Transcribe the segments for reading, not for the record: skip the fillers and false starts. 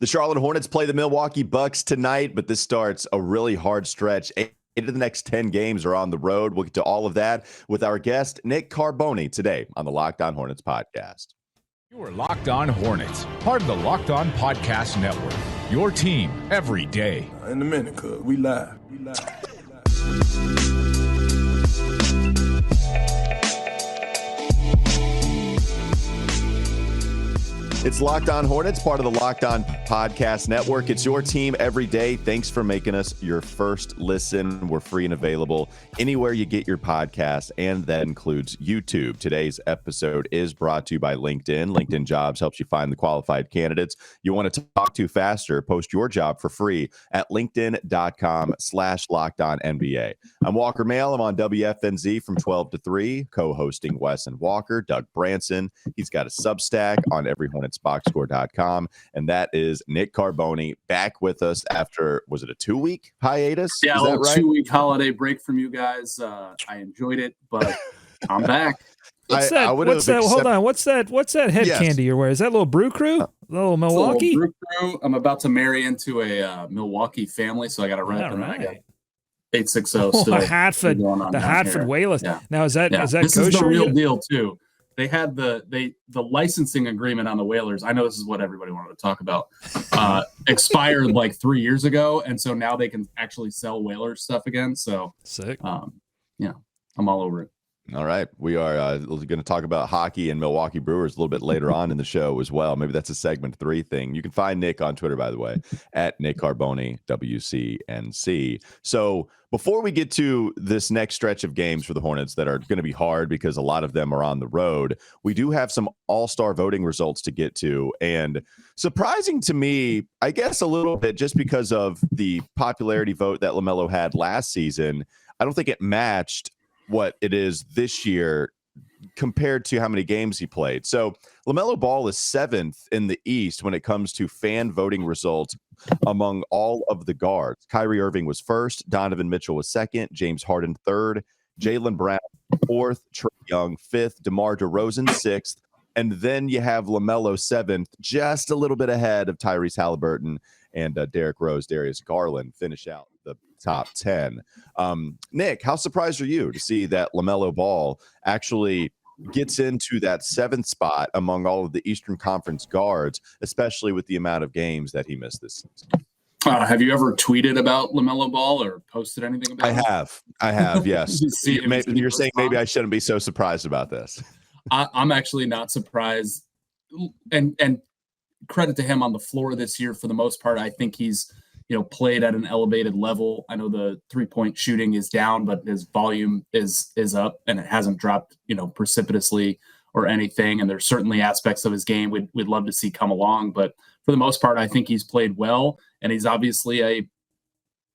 The Charlotte Hornets play the Milwaukee Bucks tonight, but this starts a really hard stretch. 8 of the next 10 games are on the road. We'll get to all of that with our guest, Nick Carboni, today on the Locked On Hornets podcast. You are Locked On Hornets, part of the Locked On Podcast Network, your team every day. In a minute, cuz we live. It's Locked On Hornets, part of the Locked On Podcast Network. It's your team every day. Thanks for making us your first listen. We're free and available anywhere you get your podcast, and that includes YouTube. Today's episode is brought to you by LinkedIn. LinkedIn Jobs helps you find the qualified candidates you want to talk to faster. Post your job for free at linkedin.com/LockedOnNBA. I'm Walker Mail. I'm on WFNZ from 12 to 3, co-hosting Wes and Walker. Doug Branson, he's got a Substack on Every Hornets Boxscore.com, and that is Nick Carboni back with us after, was it a 2-week hiatus? Yeah, is that right? 2-week holiday break from you guys. I enjoyed it, but I'm back. What's that? Hold on. What's that head candy you're wearing? Is that little Brew Crew? Little Milwaukee? Brew Crew. I'm about to marry into a Milwaukee family, so I got to rep, and then I got 860 still. The Hatford Whalers. Yeah. Now is that this kosher? Is the real deal too. They had the licensing agreement on the Whalers. I know this is what everybody wanted to talk about. Expired like 3 years ago, and so now they can actually sell Whalers stuff again. So sick. Yeah, I'm all over it. All right. We are going to talk about hockey and Milwaukee Brewers a little bit later on in the show as well. Maybe that's a segment 3 thing. You can find Nick on Twitter, by the way, at Nick Carboni, WCNC. So before we get to this next stretch of games for the Hornets that are going to be hard because a lot of them are on the road, we do have some all-star voting results to get to. And surprising to me, I guess a little bit, just because of the popularity vote that LaMelo had last season, I don't think it matched what it is this year compared to how many games he played. So LaMelo Ball is 7th in the East when it comes to fan voting results among all of the guards. Kyrie Irving was 1st, Donovan Mitchell was 2nd, James Harden 3rd, Jaylen Brown 4th, Trae Young 5th, DeMar DeRozan 6th, and then you have LaMelo 7th, just a little bit ahead of Tyrese Halliburton and Derrick Rose, Darius Garland finish out the top 10. Nick, how surprised are you to see that LaMelo Ball actually gets into that 7th spot among all of the Eastern Conference guards, especially with the amount of games that he missed this season? Have you ever tweeted about LaMelo Ball or posted anything about it? I have, yes. You're saying maybe I shouldn't be so surprised about this. I'm actually not surprised. And credit to him on the floor this year for the most part. I think he's played at an elevated level. I know the 3-point shooting is down, but his volume is up, and it hasn't dropped, precipitously or anything. And there's certainly aspects of his game we'd love to see come along. But for the most part, I think he's played well, and he's obviously a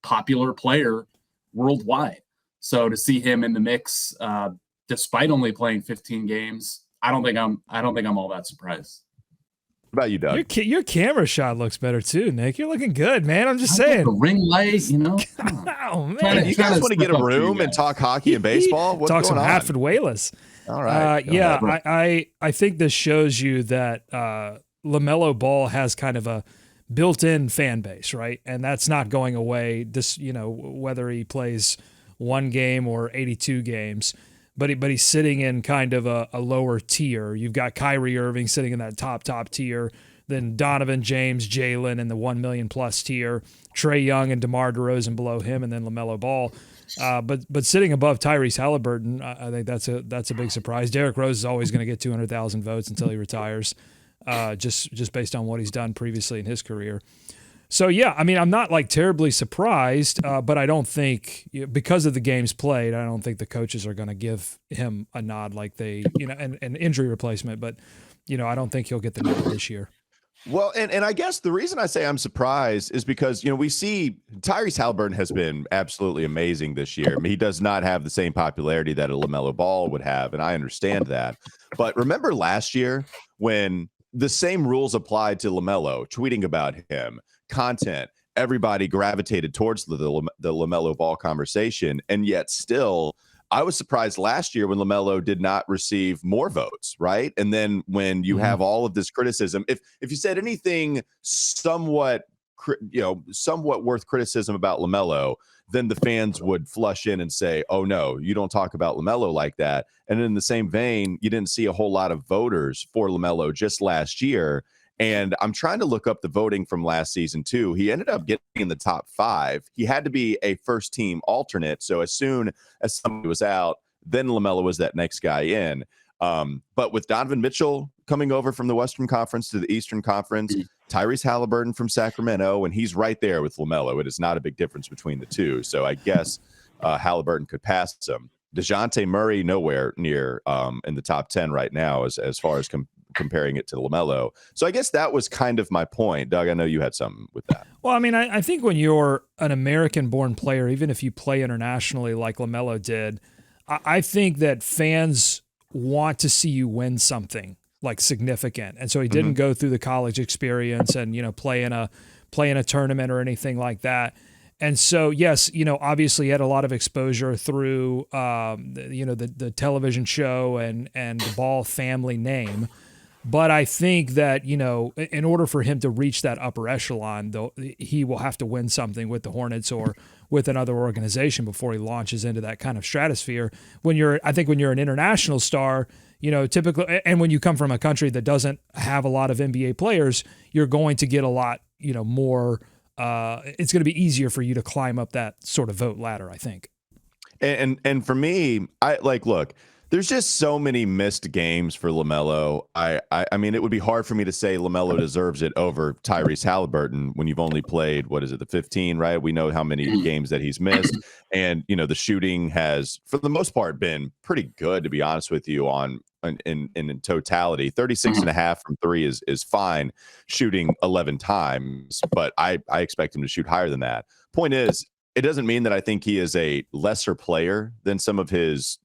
popular player worldwide. So to see him in the mix, despite only playing 15 games, I don't think I'm all that surprised. What about you, Doug? Your camera shot looks better too, Nick. You're looking good, man. I'm just saying. The ring light, Oh man, you guys want to get a room and talk hockey and baseball? What's talk going some on? Hatford Whalers. All right. I think this shows you that LaMelo Ball has kind of a built-in fan base, right? And that's not going away. This, whether he plays 1 game or 82 games. But he's sitting in kind of a lower tier. You've got Kyrie Irving sitting in that top tier. Then Donovan, James, Jaylen in the 1 million plus tier. Trae Young and DeMar DeRozan below him, and then LaMelo Ball. But sitting above Tyrese Halliburton, I think that's a big surprise. Derrick Rose is always going to get 200,000 votes until he retires, just based on what he's done previously in his career. So, yeah, I mean, I'm not like terribly surprised, but I don't think because of the games played, I don't think the coaches are going to give him a nod like they, an injury replacement. But, I don't think he'll get the nod this year. Well, and I guess the reason I say I'm surprised is because, we see Tyrese Halliburton has been absolutely amazing this year. I mean, he does not have the same popularity that a LaMelo Ball would have, and I understand that. But remember last year when the same rules applied to LaMelo, tweeting about him, content, everybody gravitated towards the LaMelo Ball conversation, and yet still I was surprised last year when LaMelo did not receive more votes, right? And then when you have all of this criticism, if you said anything somewhat worth criticism about LaMelo, then the fans would flush in and say, oh no, you don't talk about LaMelo like that. And in the same vein, you didn't see a whole lot of voters for LaMelo just last year. And I'm trying to look up the voting from last season too. He ended up getting in the top 5. He had to be a first team alternate. So as soon as somebody was out, then LaMelo was that next guy in. But with Donovan Mitchell coming over from the Western Conference to the Eastern Conference, Tyrese Halliburton from Sacramento, and he's right there with LaMelo. It is not a big difference between the two. So I guess Halliburton could pass him. DeJounte Murray nowhere near in the top 10 right now as far as comparing it to LaMelo. So I guess that was kind of my point. Doug, I know you had something with that. Well, I mean, I think when you're an American-born player, even if you play internationally like LaMelo did, I think that fans want to see you win something like significant. And so he didn't go through the college experience and, play in a tournament or anything like that. And so, yes, obviously he had a lot of exposure through, the television show and the Ball family name. But I think that, in order for him to reach that upper echelon, though, he will have to win something with the Hornets or with another organization before he launches into that kind of stratosphere. I think when you're an international star, typically, and when you come from a country that doesn't have a lot of NBA players, you're going to get a lot, more. It's going to be easier for you to climb up that sort of vote ladder, I think. And for me, look. There's just so many missed games for LaMelo. I mean, it would be hard for me to say LaMelo deserves it over Tyrese Halliburton when you've only played, the 15, right? We know how many games that he's missed. And, the shooting has, for the most part, been pretty good, to be honest with you, in totality. 36.5 from 3 is fine, shooting 11 times, but I expect him to shoot higher than that. Point is, it doesn't mean that I think he is a lesser player than some of his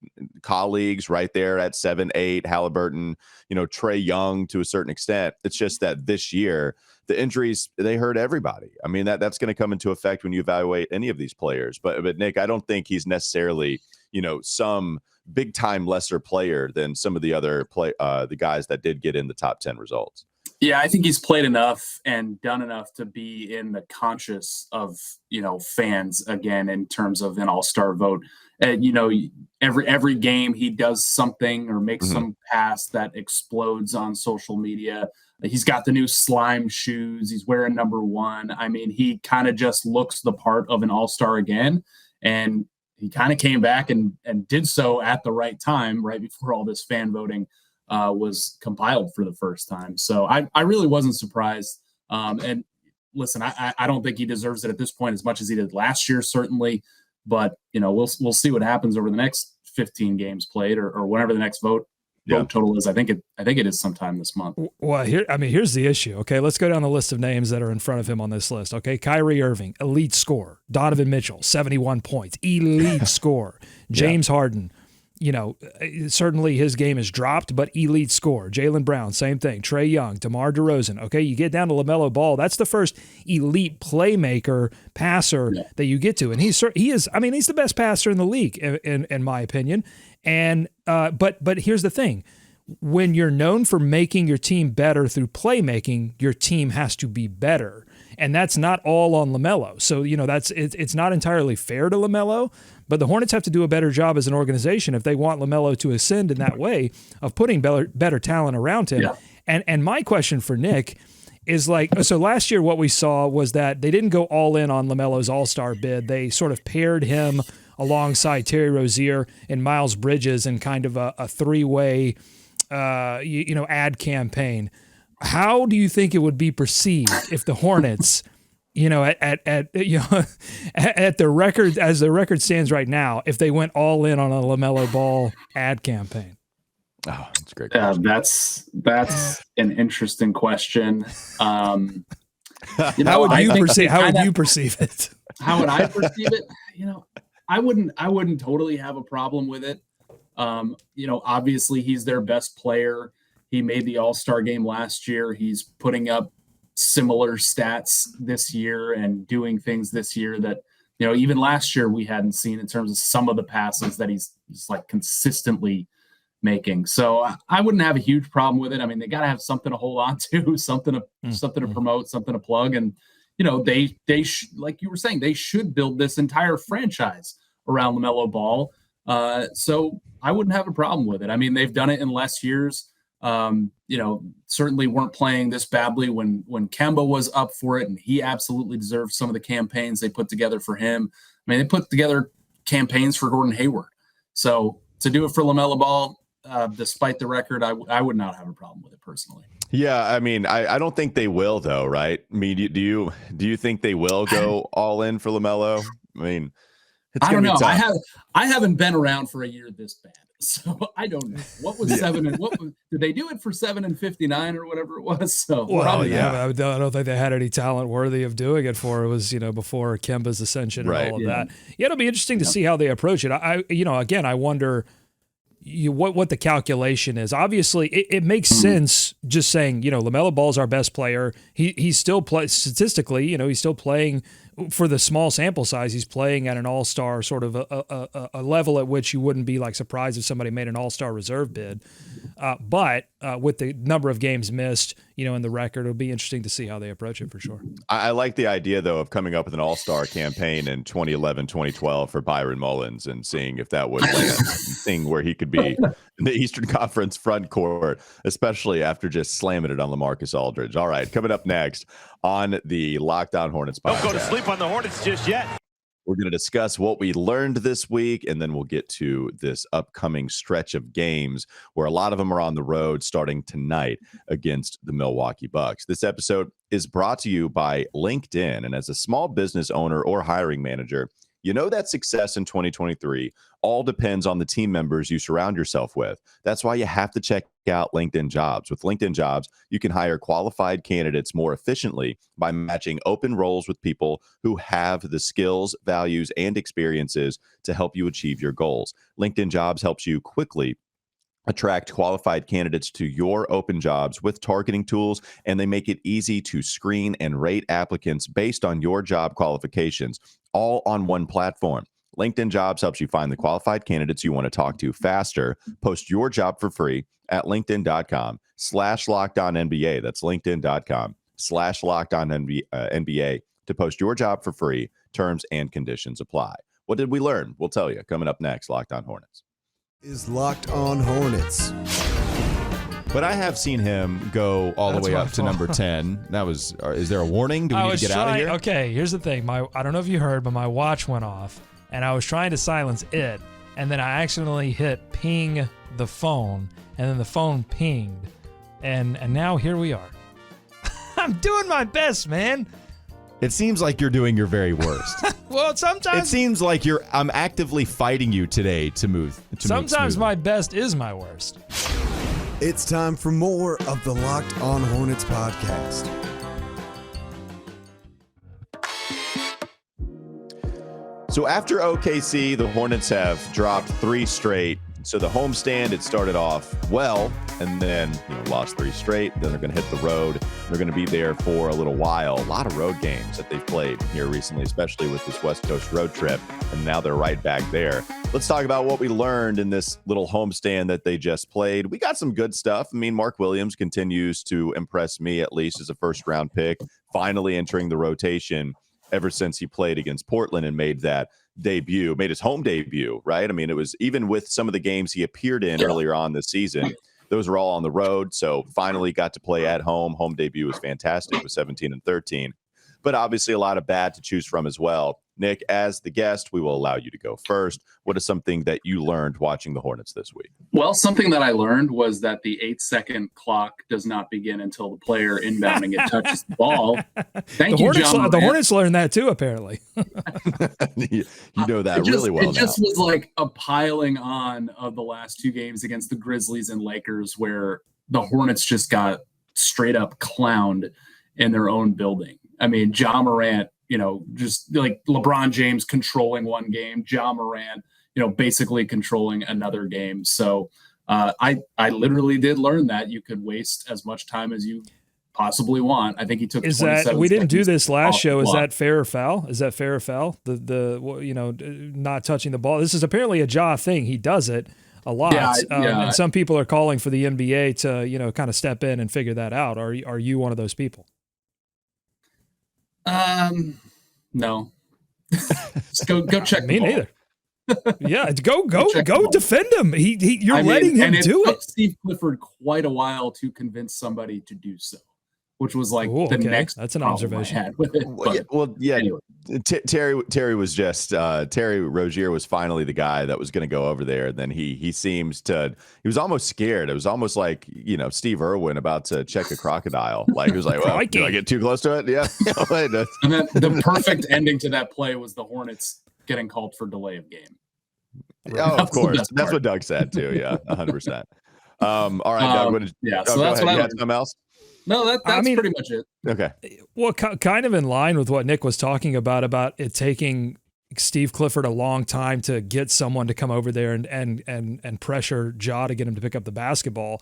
colleagues right there at 7, 8, Halliburton, Trae Young to a certain extent. It's just that this year, the injuries, they hurt everybody. I mean, that's going to come into effect when you evaluate any of these players. But Nick, I don't think he's necessarily, some big time lesser player than some of the other the guys that did get in the top 10 results. Yeah, I think he's played enough and done enough to be in the conscious of, fans again, in terms of an all-star vote. Every game he does something or makes some pass that explodes on social media. He's got the new slime shoes. He's wearing number 1. I mean, he kind of just looks the part of an all-star again. And he kind of came back and did so at the right time, right before all this fan voting was compiled for the first time. So I really wasn't surprised. And listen, I don't think he deserves it at this point as much as he did last year, certainly. But, we'll see what happens over the next 15 games played or whenever the next vote total is. I think it is sometime this month. Well, here's the issue. Okay, let's go down the list of names that are in front of him on this list. Okay, Kyrie Irving, elite scorer. Donovan Mitchell, 71 points, elite scorer. James Harden, certainly his game is dropped, but elite scorer. Jaylen Brown, same thing. Trae Young, DeMar DeRozan. Okay, you get down to LaMelo Ball. That's the first elite playmaker, passer that you get to, and he's the best passer in the league, in my opinion. And but here's the thing: when you're known for making your team better through playmaking, your team has to be better. And that's not all on LaMelo. So, it's not entirely fair to LaMelo, but the Hornets have to do a better job as an organization if they want LaMelo to ascend in that way of putting better talent around him. Yeah. And my question for Nick is so last year what we saw was that they didn't go all in on LaMelo's all-star bid. They sort of paired him alongside Terry Rozier and Miles Bridges in kind of a three-way, ad campaign. How do you think it would be perceived if the Hornets, at the record, as the record stands right now, if they went all in on a LaMelo Ball ad campaign? Oh, that's a great question. That's an interesting question. How would you perceive it? How would I perceive it? I wouldn't totally have a problem with it. Obviously he's their best player. He made the All-Star game last year. He's putting up similar stats this year and doing things this year that even last year we hadn't seen in terms of some of the passes that he's just like consistently making. So I wouldn't have a huge problem with it. I mean, they got to have something to hold on to, something to promote, something to plug. And, they like you were saying, they should build this entire franchise around LaMelo Ball. So I wouldn't have a problem with it. I mean, they've done it in less years. Certainly weren't playing this badly when Kemba was up for it, and he absolutely deserved some of the campaigns they put together for him. I mean, they put together campaigns for Gordon Hayward. So to do it for LaMelo Ball, despite the record, I would not have a problem with it personally. Yeah, I mean, I don't think they will, though, right? I mean, do you think they will go all in for LaMelo? I mean, I don't know. I haven't been around for a year this bad, so I don't know. What was 7 and what did they do it for 7 and 59 or whatever it was? So I don't think they had any talent worthy of doing it for. It was before Kemba's ascension and all of that. Yeah, it'll be interesting to see how they approach it. Again, I wonder what the calculation is. Obviously, it makes sense just saying, LaMelo Ball's our best player. He's still statistically, he's still playing for the small sample size. He's playing at an all-star sort of a level at which you wouldn't be like surprised if somebody made an all-star reserve bid. But with the number of games missed, in the record, it'll be interesting to see how they approach it for sure. I like the idea, though, of coming up with an all-star campaign in 2011, 2012 for Byron Mullins and seeing if that would land, seeing where he could be in the Eastern Conference front court, especially after just slamming it on LaMarcus Aldridge. All right, coming up next on the Locked On Hornets podcast. Don't go to sleep on the Hornets just yet. We're going to discuss what we learned this week, and then we'll get to this upcoming stretch of games where a lot of them are on the road starting tonight against the Milwaukee Bucks. This episode is brought to you by LinkedIn, and as a small business owner or hiring manager, you know that success in 2023 all depends on the team members you surround yourself with. That's why you have to check out LinkedIn Jobs. With LinkedIn Jobs, you can hire qualified candidates more efficiently by matching open roles with people who have the skills, values, and experiences to help you achieve your goals. LinkedIn Jobs helps you quickly attract qualified candidates to your open jobs with targeting tools, and they make it easy to screen and rate applicants based on your job qualifications, all on one platform. LinkedIn Jobs helps you find the qualified candidates you want to talk to faster. Post your job for free at linkedin.com/LockedOnNBA. That's linkedin.com/LockedOnNBA to post your job for free. Terms and conditions apply. What did we learn? We'll tell you coming up next. Locked On Hornets is Locked On Hornets. But I have seen him go all the way up to number 10. That was. Is there a warning? Do we need to get out of here? Okay, here's the thing. I don't know if you heard, but my watch went off, and I was trying to silence it, and then I accidentally hit ping the phone, and then the phone pinged, and now here we are. I'm doing my best, man. It seems like you're doing your very worst. Well, sometimes it seems like I'm actively fighting you today to move. Sometimes my best is my worst. It's time for more of the Locked On Hornets podcast. So after OKC, the Hornets have dropped 3 straight. So the homestand, it started off well, and then lost 3 straight. Then they're going to hit the road. They're going to be there for a little while. A lot of road games that they've played here recently, especially with this West Coast road trip. And now they're right back there. Let's talk about what we learned in this little homestand that they just played. We got some good stuff. I mean, Mark Williams continues to impress me, at least as a first-round pick, finally entering the rotation ever since he played against Portland and made his home debut, right? I mean, it was even with some of the games he appeared in earlier on this season, those were all on the road. So finally got to play at home. Home debut was fantastic with 17 and 13, but obviously a lot of bad to choose from as well. Nick, as the guest, we will allow you to go first. What is something that you learned watching the Hornets this week? Well, something that I learned was that the 8-second clock does not begin until the player inbounding it touches the ball. Thank you, John. The Hornets learned that too, apparently. you know that really well. It just was like a piling on of the last 2 games against the Grizzlies and Lakers, where the Hornets just got straight up clowned in their own building. I mean, Ja Morant, just like LeBron James controlling one game, Ja Morant, basically controlling another game. So I literally did learn that you could waste as much time as you possibly want. I think he took. Is that we didn't do this last show? Is that fair or foul? Is that fair or foul? Not touching the ball. This is apparently a Ja thing. He does it a lot, and some people are calling for the NBA to kind of step in and figure that out. Are you one of those people? No. Just go check. Me neither. Yeah, go defend him. You're letting him do it. Took Steve Clifford quite a while to convince somebody to do so, which was like next. That's an observation. I had with it. Anyway. Terry was just Terry Rozier was finally the guy that was going to go over there. And then he was almost scared. It was almost like Steve Irwin about to check a crocodile. Like he was like, well, do I get too close to it? Yeah. And then the perfect ending to that play was the Hornets getting called for delay of game. Oh, of course. That's what Doug said too. Yeah, 100%. All right, Doug. So that's what I had something else. No, that's pretty much it. Okay. Well, kind of in line with what Nick was talking about it taking Steve Clifford a long time to get someone to come over there and pressure Ja to get him to pick up the basketball.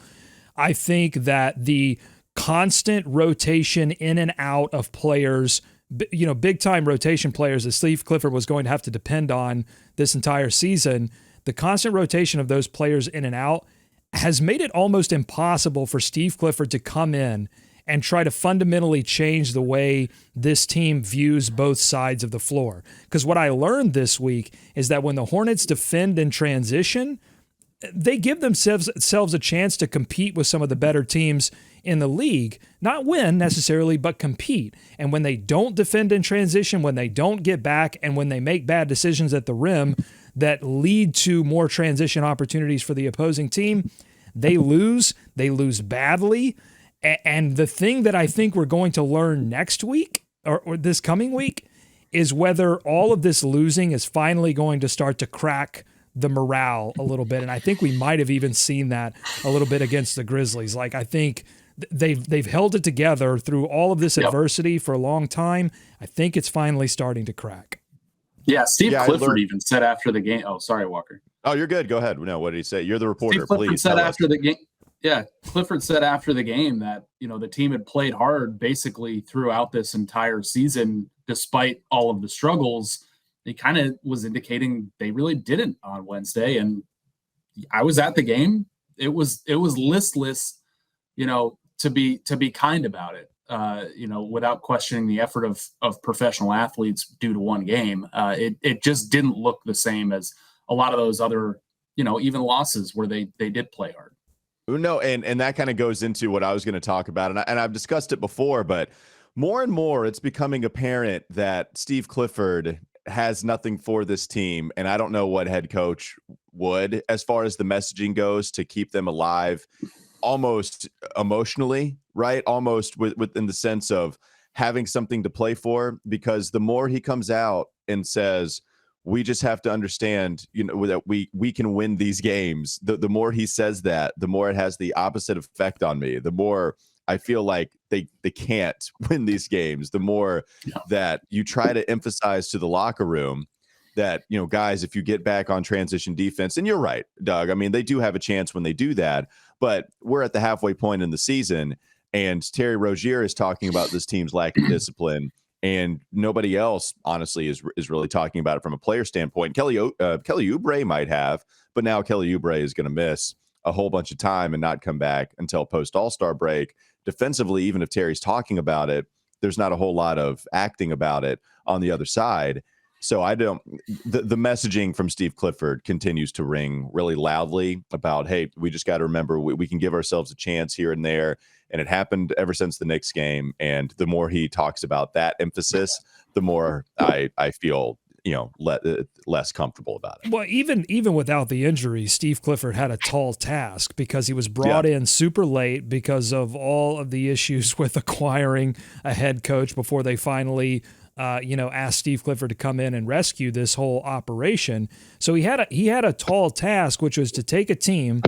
I think that the constant rotation in and out of players, big time rotation players that Steve Clifford was going to have to depend on this entire season, the constant rotation of those players in and out has made it almost impossible for Steve Clifford to come in and try to fundamentally change the way this team views both sides of the floor. Because what I learned this week is that when the Hornets defend in transition, they give themselves a chance to compete with some of the better teams in the league, not win necessarily, but compete. And when they don't defend in transition, when they don't get back, and when they make bad decisions at the rim that lead to more transition opportunities for the opposing team, they lose badly. And the thing that I think we're going to learn next week or this coming week is whether all of this losing is finally going to start to crack the morale a little bit. And I think we might have even seen that a little bit against the Grizzlies. Like, I think they've held it together through all of this adversity for a long time. I think it's finally starting to crack. Yeah, Steve Clifford even said after the game. Oh, sorry, Walker. Oh, you're good. Go ahead. No, what did he say? You're the reporter. Steve Clifford Please said after the game. Yeah, Clifford said after the game that the team had played hard basically throughout this entire season, despite all of the struggles. He kind of was indicating they really didn't on Wednesday, and I was at the game. It was listless, to be kind about it. Without questioning the effort of professional athletes due to one game. It just didn't look the same as a lot of those other, even losses where they did play hard. No, and that kind of goes into what I was going to talk about. And I've discussed it before, but more and more it's becoming apparent that Steve Clifford has nothing for this team. And I don't know what head coach would, as far as the messaging goes, to keep them alive almost emotionally, right? Almost within the sense of having something to play for, because the more he comes out and says, we just have to understand, that we can win these games. The more he says that, the more it has the opposite effect on me. The more I feel like they can't win these games. The more that you try to emphasize to the locker room that, guys, if you get back on transition defense, and you're right, Doug, I mean, they do have a chance when they do that, but we're at the halfway point in the season, and Terry Rozier is talking about this team's lack of discipline. And nobody else, honestly, is really talking about it from a player standpoint. Kelly Oubre might have, but now Kelly Oubre is going to miss a whole bunch of time and not come back until post All-Star break. Defensively, even if Terry's talking about it, there's not a whole lot of acting about it on the other side. So the messaging from Steve Clifford continues to ring really loudly about, hey, we just got to remember we can give ourselves a chance here and there. And it happened ever since the Knicks game. And the more he talks about that emphasis, the more I feel, less comfortable about it. Well, even without the injury, Steve Clifford had a tall task because he was brought in super late because of all of the issues with acquiring a head coach before they finally asked Steve Clifford to come in and rescue this whole operation. So he had a tall task, which was to take a team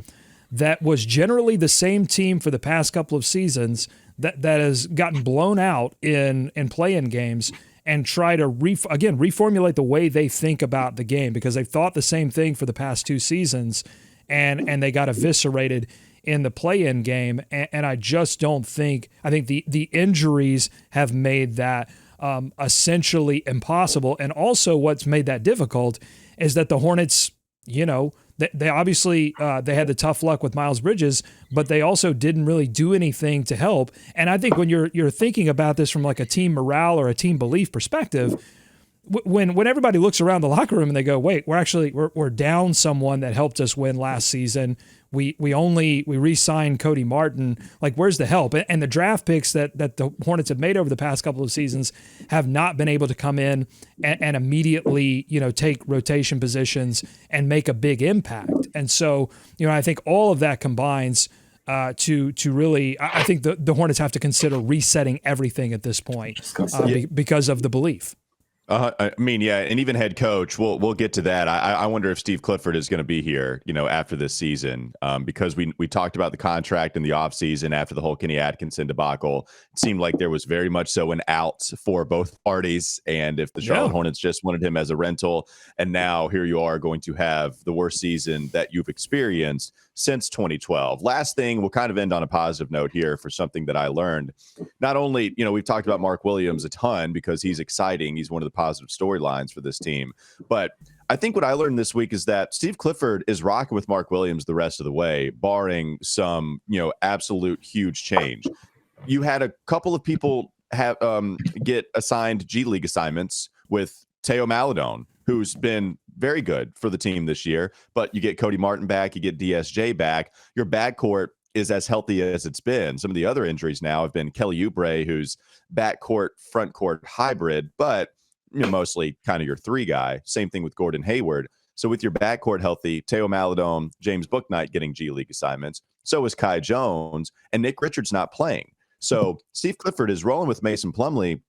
that was generally the same team for the past couple of seasons that has gotten blown out in play-in games and try to reformulate the way they think about the game, because they've thought the same thing for the past two seasons and they got eviscerated in the play-in game. And I just don't think – I think the injuries have made that essentially impossible. And also what's made that difficult is that the Hornets, they obviously they had the tough luck with Miles Bridges, but they also didn't really do anything to help. And I think when you're thinking about this from like a team morale or a team belief perspective, when everybody looks around the locker room and they go, wait, we're down someone that helped us win last season. We re-signed Cody Martin. Like, where's the help? And the draft picks that the Hornets have made over the past couple of seasons have not been able to come in and immediately, take rotation positions and make a big impact. And so, I think all of that combines to really, I think the Hornets have to consider resetting everything at this point because of the belief. I mean, yeah, and even head coach, we'll get to that. I wonder if Steve Clifford is going to be here, after this season, because we talked about the contract in the offseason after the whole Kenny Atkinson debacle. It seemed like there was very much so an out for both parties, and if the Charlotte Hornets just wanted him as a rental, and now here you are going to have the worst season that you've experienced since 2012. Last thing, we'll kind of end on a positive note here for something that I learned. Not only, we've talked about Mark Williams a ton because he's exciting. He's one of the positive storylines for this team. But I think what I learned this week is that Steve Clifford is rocking with Mark Williams the rest of the way, barring some, absolute huge change. You had a couple of people have get assigned G League assignments with Teo Maledon, who's been very good for the team this year, but you get Cody Martin back, you get DSJ back. Your backcourt is as healthy as it's been. Some of the other injuries now have been Kelly Oubre, who's backcourt, frontcourt hybrid, but mostly kind of your three guy. Same thing with Gordon Hayward. So with your backcourt healthy, Teo Maledon, James Bouknight getting G League assignments. So is Kai Jones, and Nick Richards not playing. So Steve Clifford is rolling with Mason Plumlee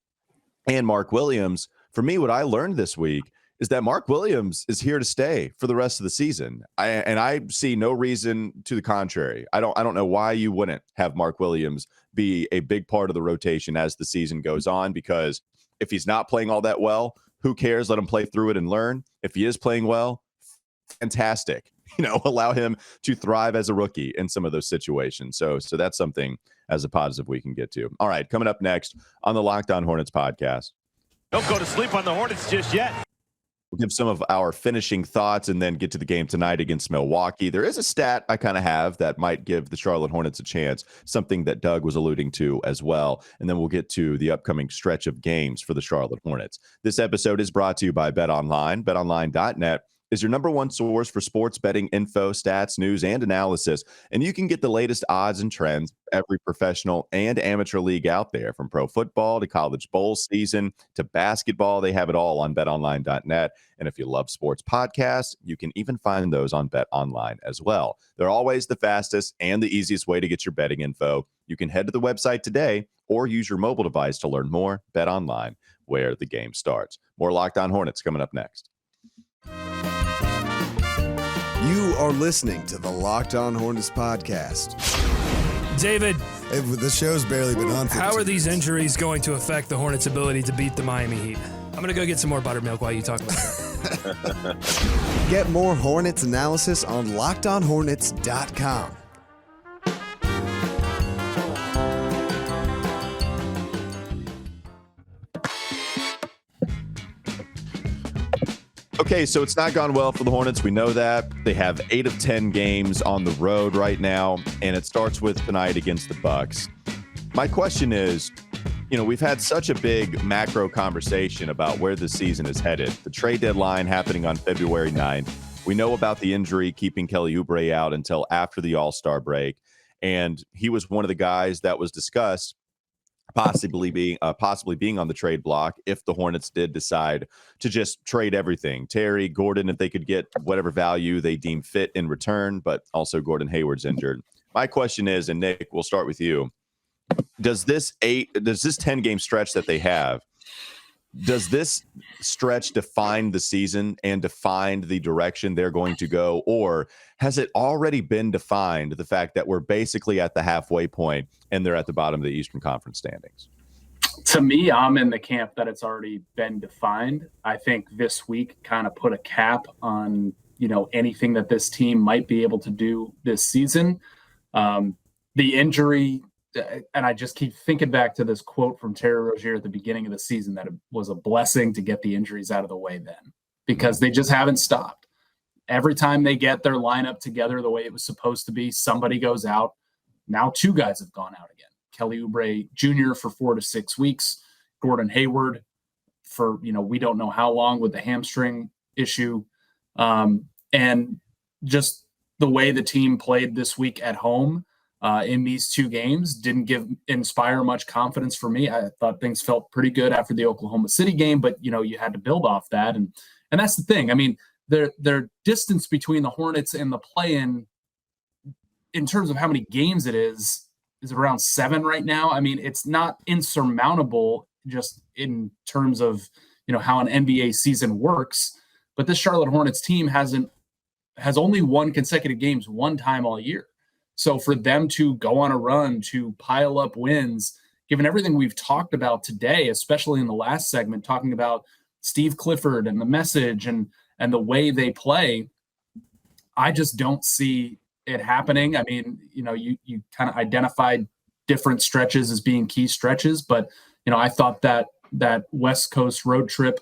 and Mark Williams. For me, what I learned this week is that Mark Williams is here to stay for the rest of the season. I see no reason to the contrary. I don't know why you wouldn't have Mark Williams be a big part of the rotation as the season goes on, because if he's not playing all that well, who cares? Let him play through it and learn. If he is playing well, fantastic. Allow him to thrive as a rookie in some of those situations. So that's something as a positive we can get to. All right, coming up next on the Locked On Hornets podcast. Don't go to sleep on the Hornets just yet. We'll give some of our finishing thoughts and then get to the game tonight against Milwaukee. There is a stat I kind of have that might give the Charlotte Hornets a chance, something that Doug was alluding to as well. And then we'll get to the upcoming stretch of games for the Charlotte Hornets. This episode is brought to you by BetOnline. BetOnline.net is your number one source for sports betting info, stats, news, and analysis. And you can get the latest odds and trends, every professional and amateur league out there, from pro football to college bowl season to basketball. They have it all on betonline.net. And if you love sports podcasts, you can even find those on BetOnline as well. They're always the fastest and the easiest way to get your betting info. You can head to the website today or use your mobile device to learn more. BetOnline, where the game starts. More Locked On Hornets coming up next. You are listening to the Locked On Hornets podcast. David, The show's barely been on. how are these injuries going to affect the Hornets' ability to beat the Miami Heat? I'm going to go get some more buttermilk while you talk about that. Get more Hornets analysis on LockedOnHornets.com. Okay, so it's not gone well for the Hornets. We know that. They have 8 of 10 games on the road right now, and it starts with tonight against the Bucks. My question is, we've had such a big macro conversation about where the season is headed. The trade deadline happening on February 9th. We know about the injury keeping Kelly Oubre out until after the All-Star break, and he was one of the guys that was discussed possibly being on the trade block if the Hornets did decide to just trade everything. Terry, Gordon, if they could get whatever value they deem fit in return, but also Gordon Hayward's injured. My question is, and Nick, we'll start with you. Does this 10-game stretch that they have, does this stretch define the season and define the direction they're going to go? Or has it already been defined, the fact that we're basically at the halfway point and they're at the bottom of the Eastern Conference standings? To me, I'm in the camp that it's already been defined. I think this week kind of put a cap on, anything that this team might be able to do this season. The injury, and I just keep thinking back to this quote from Terry Rozier at the beginning of the season, that it was a blessing to get the injuries out of the way then, because they just haven't stopped. Every time they get their lineup together the way it was supposed to be, somebody goes out. Now 2 guys have gone out again. Kelly Oubre Jr. for 4 to 6 weeks, Gordon Hayward for, we don't know how long with the hamstring issue. And just the way the team played this week at home in these 2 games didn't inspire much confidence for me. I thought things felt pretty good after the Oklahoma City game, but you had to build off that. And that's the thing. I mean, their distance between the Hornets and the play-in in terms of how many games it is around 7 right now. I mean, it's not insurmountable just in terms of, how an NBA season works, but this Charlotte Hornets team has only won consecutive games one time all year. So for them to go on a run, to pile up wins, given everything we've talked about today, especially in the last segment, talking about Steve Clifford and the message and the way they play, I just don't see it happening. I mean, you kind of identified different stretches as being key stretches, but I thought that West Coast road trip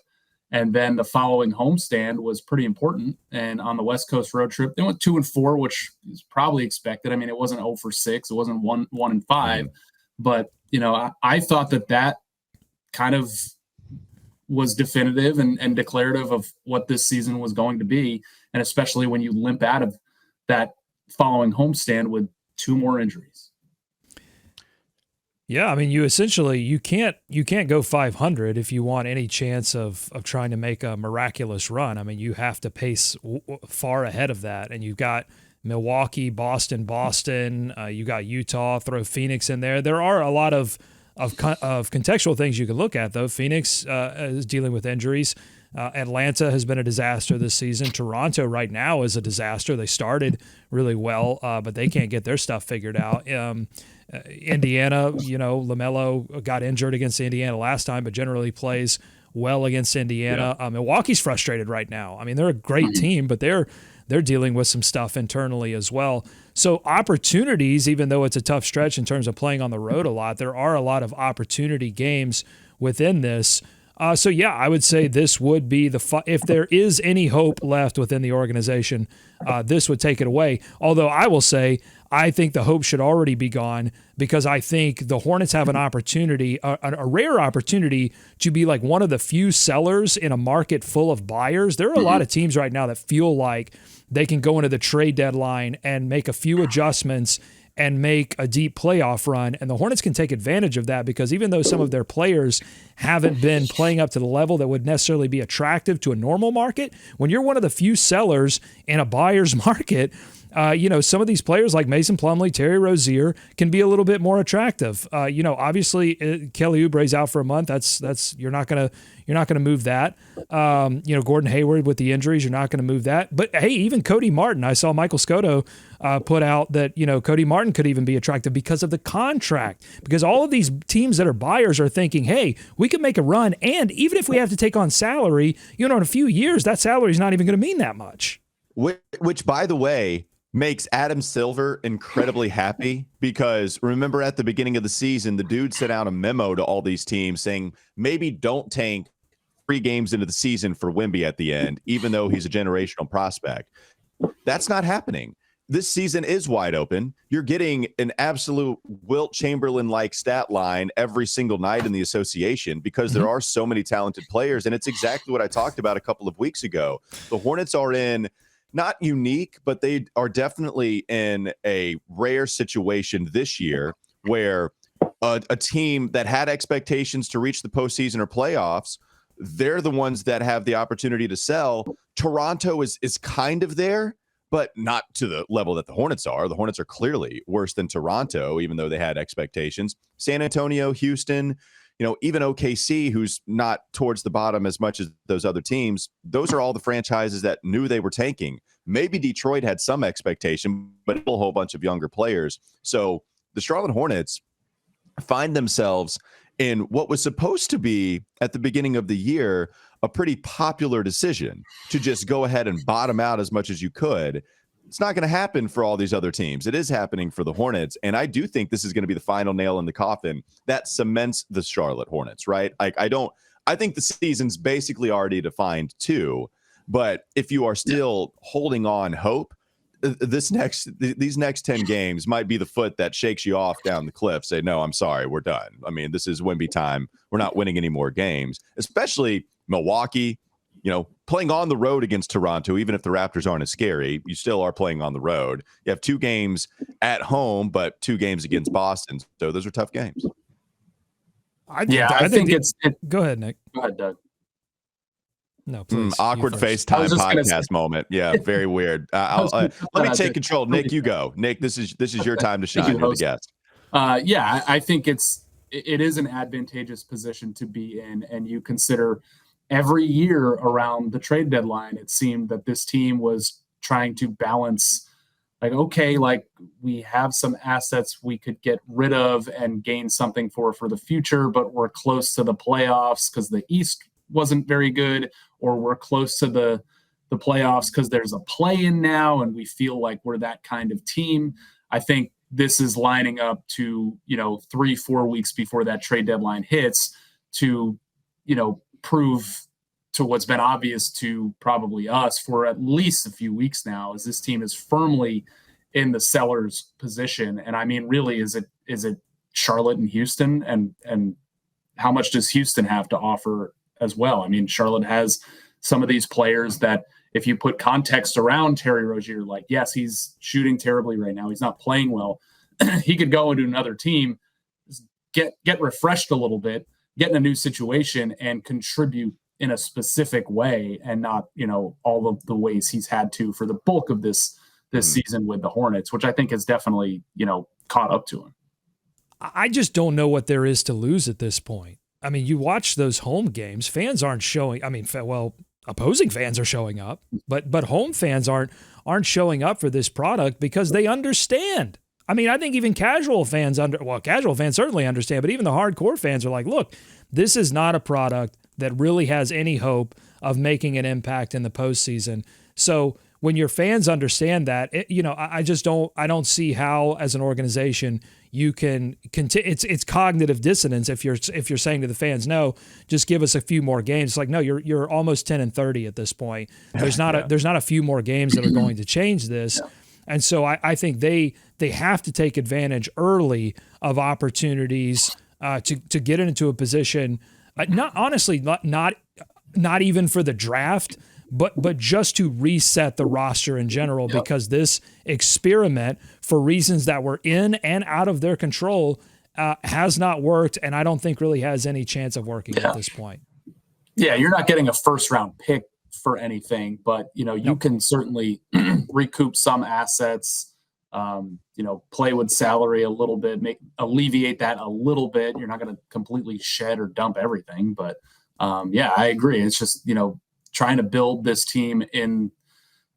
and then the following homestand was pretty important. And on the West Coast road trip, they went 2-4, which is probably expected. I mean, it wasn't 0 for 6, it wasn't 1-5, but I thought that kind of was definitive and declarative of what this season was going to be, and especially when you limp out of that following homestand with 2 more injuries. Yeah, I mean, you can't go 500 if you want any chance of trying to make a miraculous run. I mean, you have to pace far ahead of that, and you've got Milwaukee, Boston, you got Utah, throw Phoenix in there. There are a lot of contextual things you can look at, though. Phoenix is dealing with injuries. Atlanta has been a disaster this season. Toronto right now is a disaster. They started really well, but they can't get their stuff figured out. Indiana, LaMelo got injured against Indiana last time, but generally plays well against Indiana. Yeah. Milwaukee's frustrated right now. I mean, they're a great team, but they're dealing with some stuff internally as well. So opportunities, even though it's a tough stretch in terms of playing on the road a lot, there are a lot of opportunity games within this. So yeah, I would say this would be if there is any hope left within the organization, this would take it away. Although I will say, I think the hope should already be gone, because I think the Hornets have an opportunity, a rare opportunity, to be like one of the few sellers in a market full of buyers. There are a lot of teams right now that feel like they can go into the trade deadline and make a few adjustments and make a deep playoff run. And the Hornets can take advantage of that, because even though some of their players haven't been playing up to the level that would necessarily be attractive to a normal market, when you're one of the few sellers in a buyer's market, some of these players like Mason Plumlee, Terry Rozier can be a little bit more attractive. Obviously Kelly Oubre's out for a month. That's you're not gonna move that. Gordon Hayward with the injuries, you're not gonna move that. But hey, even Cody Martin, I saw Michael Scotto put out that Cody Martin could even be attractive because of the contract. Because all of these teams that are buyers are thinking, hey, we can make a run, and even if we have to take on salary, in a few years that salary is not even going to mean that much. Which, by the way, makes Adam Silver incredibly happy, because remember at the beginning of the season, the dude sent out a memo to all these teams saying maybe don't tank 3 games into the season for Wemby at the end, even though he's a generational prospect. That's not happening. This season is wide open. You're getting an absolute Wilt Chamberlain-like stat line every single night in the association, because there are so many talented players, and it's exactly what I talked about a couple of weeks ago. The Hornets are in not unique, but they are definitely in a rare situation this year where a team that had expectations to reach the postseason or playoffs, they're the ones that have the opportunity to sell. Toronto is kind of there, but not to the level that the Hornets are. The Hornets are clearly worse than Toronto, even though they had expectations. San Antonio, Houston, even OKC, who's not towards the bottom as much as those other teams, those are all the franchises that knew they were tanking. Maybe Detroit had some expectation, but a whole bunch of younger players. So the Charlotte Hornets find themselves in what was supposed to be, at the beginning of the year, a pretty popular decision to just go ahead and bottom out as much as you could. It's not going to happen for all these other teams. It is happening for the Hornets. And I do think this is going to be the final nail in the coffin that cements the Charlotte Hornets, right? I think the season's basically already defined too. But if you are still holding on hope, these next 10 games might be the foot that shakes you off down the cliff. Say, no, I'm sorry, we're done. I mean, this is Wemby time. We're not winning any more games, especially Milwaukee. Playing on the road against Toronto, even if the Raptors aren't as scary, you still are playing on the road. You have 2 games at home, but 2 games against Boston. So those are tough games. I think it's go ahead, Nick. Go ahead, Doug. No, please. Awkward FaceTime podcast moment. Yeah, very weird. Let me take control. Nick, you go. Nick, this is your time to shine. You're the guest. I think it is an advantageous position to be in, and you consider every year around the trade deadline, it seemed that this team was trying to balance, we have some assets we could get rid of and gain something for the future, but we're close to the playoffs because the East wasn't very good, or we're close to the playoffs because there's a play-in now and we feel like we're that kind of team. I think this is lining up to, 3-4 weeks before that trade deadline hits to, prove to what's been obvious to probably us for at least a few weeks now, is this team is firmly in the seller's position. And I mean, really, is it Charlotte and Houston, and how much does Houston have to offer as well? I mean, Charlotte has some of these players that, if you put context around Terry Rozier, like, yes, he's shooting terribly right now, he's not playing well. He could go into another team, get refreshed a little bit, get in a new situation, and contribute in a specific way, and not, all of the ways he's had to for the bulk of this season with the Hornets, which I think has definitely, caught up to him. I just don't know what there is to lose at this point. I mean, you watch those home games, fans aren't showing. I mean, opposing fans are showing up, but home fans aren't showing up for this product because they understand. I mean, I think even casual fans certainly understand, but even the hardcore fans are like, look, this is not a product that really has any hope of making an impact in the postseason. So when your fans understand that, I don't see how, as an organization, you can continue. It's cognitive dissonance if you're saying to the fans, no, just give us a few more games. It's like, no, you're almost 10-30 at this point. There's not a few more games that are going to change this. Yeah. And so I think they have to take advantage early of opportunities to get into a position, not even for the draft, but just to reset the roster in general, because this experiment, for reasons that were in and out of their control, has not worked, and I don't think really has any chance of working at this point. Yeah, you're not getting a first-round pick for anything, but you can certainly recoup some assets, play with salary a little bit, alleviate that a little bit. You're not going to completely shed or dump everything, but I agree. It's just, trying to build this team in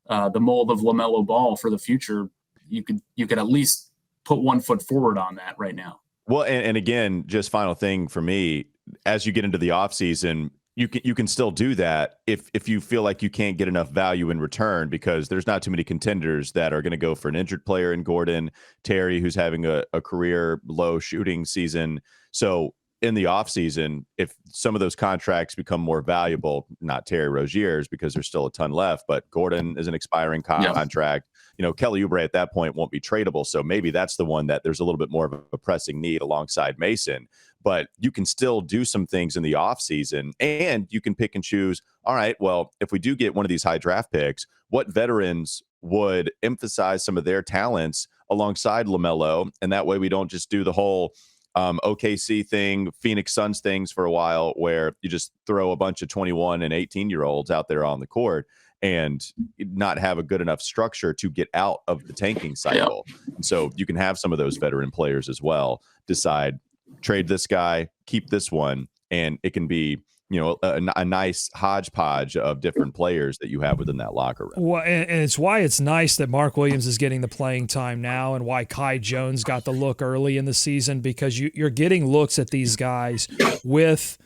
the mold of LaMelo Ball for the future. You could at least put one foot forward on that right now. Well, and again, just final thing for me, as you get into the offseason, you can still do that if you feel like you can't get enough value in return, because there's not too many contenders that are going to go for an injured player in Gordon, Terry, who's having a career low shooting season. So in the offseason, if some of those contracts become more valuable, not Terry Rozier's because there's still a ton left, but Gordon is an expiring contract. Kelly Oubre at that point won't be tradable. So maybe that's the one that there's a little bit more of a pressing need alongside Mason. But you can still do some things in the offseason, and you can pick and choose. All right, well, if we do get one of these high draft picks, what veterans would emphasize some of their talents alongside LaMelo? And that way we don't just do the whole OKC thing, Phoenix Suns things for a while, where you just throw a bunch of 21 and 18-year-olds out there on the court and not have a good enough structure to get out of the tanking cycle. And so you can have some of those veteran players as well decide, trade this guy, keep this one, and it can be a nice hodgepodge of different players that you have within that locker room. Well, and it's why it's nice that Mark Williams is getting the playing time now, and why Kai Jones got the look early in the season, because you're getting looks at these guys with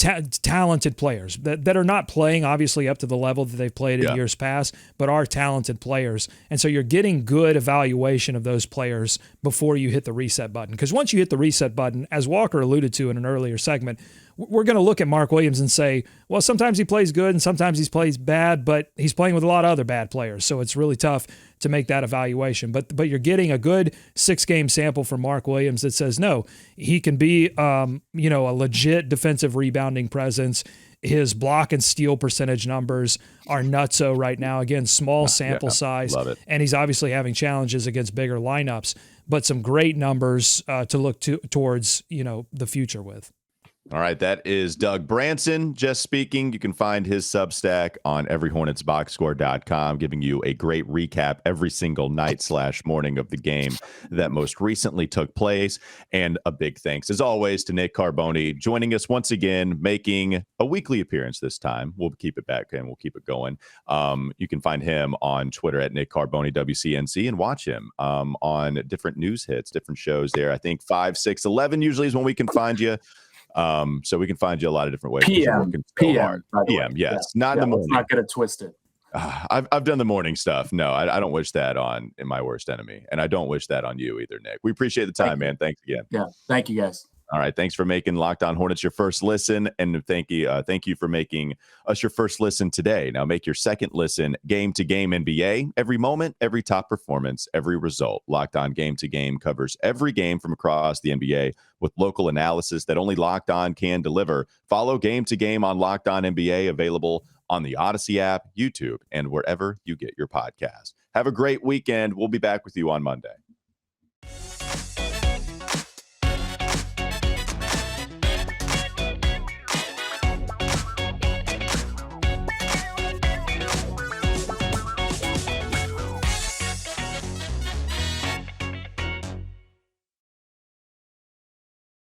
talented players that are not playing obviously up to the level that they've played in years past, but are talented players. And so you're getting good evaluation of those players before you hit the reset button. Because once you hit the reset button, as Walker alluded to in an earlier segment, we're going to look at Mark Williams and say, well, sometimes he plays good and sometimes he plays bad, but he's playing with a lot of other bad players. So it's really tough to make that evaluation. But you're getting a good 6-game sample from Mark Williams that says, no, he can be, a legit defensive rebounding presence. His block and steal percentage numbers are nutso right now. Again, small sample size. Love it. And he's obviously having challenges against bigger lineups, but some great numbers to look towards, the future with. All right, that is Doug Branson just speaking. You can find his Substack on everyhornetsboxscore.com, giving you a great recap every single night / morning of the game that most recently took place. And a big thanks, as always, to Nick Carboni joining us once again, making a weekly appearance this time. We'll keep it back and we'll keep it going. You can find him on Twitter at Nick Carboni WCNC and watch him on different news hits, different shows there. I think 5, 6, 11 usually is when we can find you. So we can find you a lot of different ways. PM, yes, not in the morning. Let's not get it twisted. I've done the morning stuff. No, I don't wish that on my worst enemy, and I don't wish that on you either, Nick. We appreciate the time, man. Thanks again. Yeah, thank you guys. All right, thanks for making Locked On Hornets your first listen, and thank you for making us your first listen today. Now make your second listen Game to Game NBA. Every moment, every top performance, every result. Locked On Game to Game covers every game from across the NBA with local analysis that only Locked On can deliver. Follow Game to Game on Locked On NBA, available on the Odyssey app, YouTube, and wherever you get your podcast. Have a great weekend. We'll be back with you on Monday.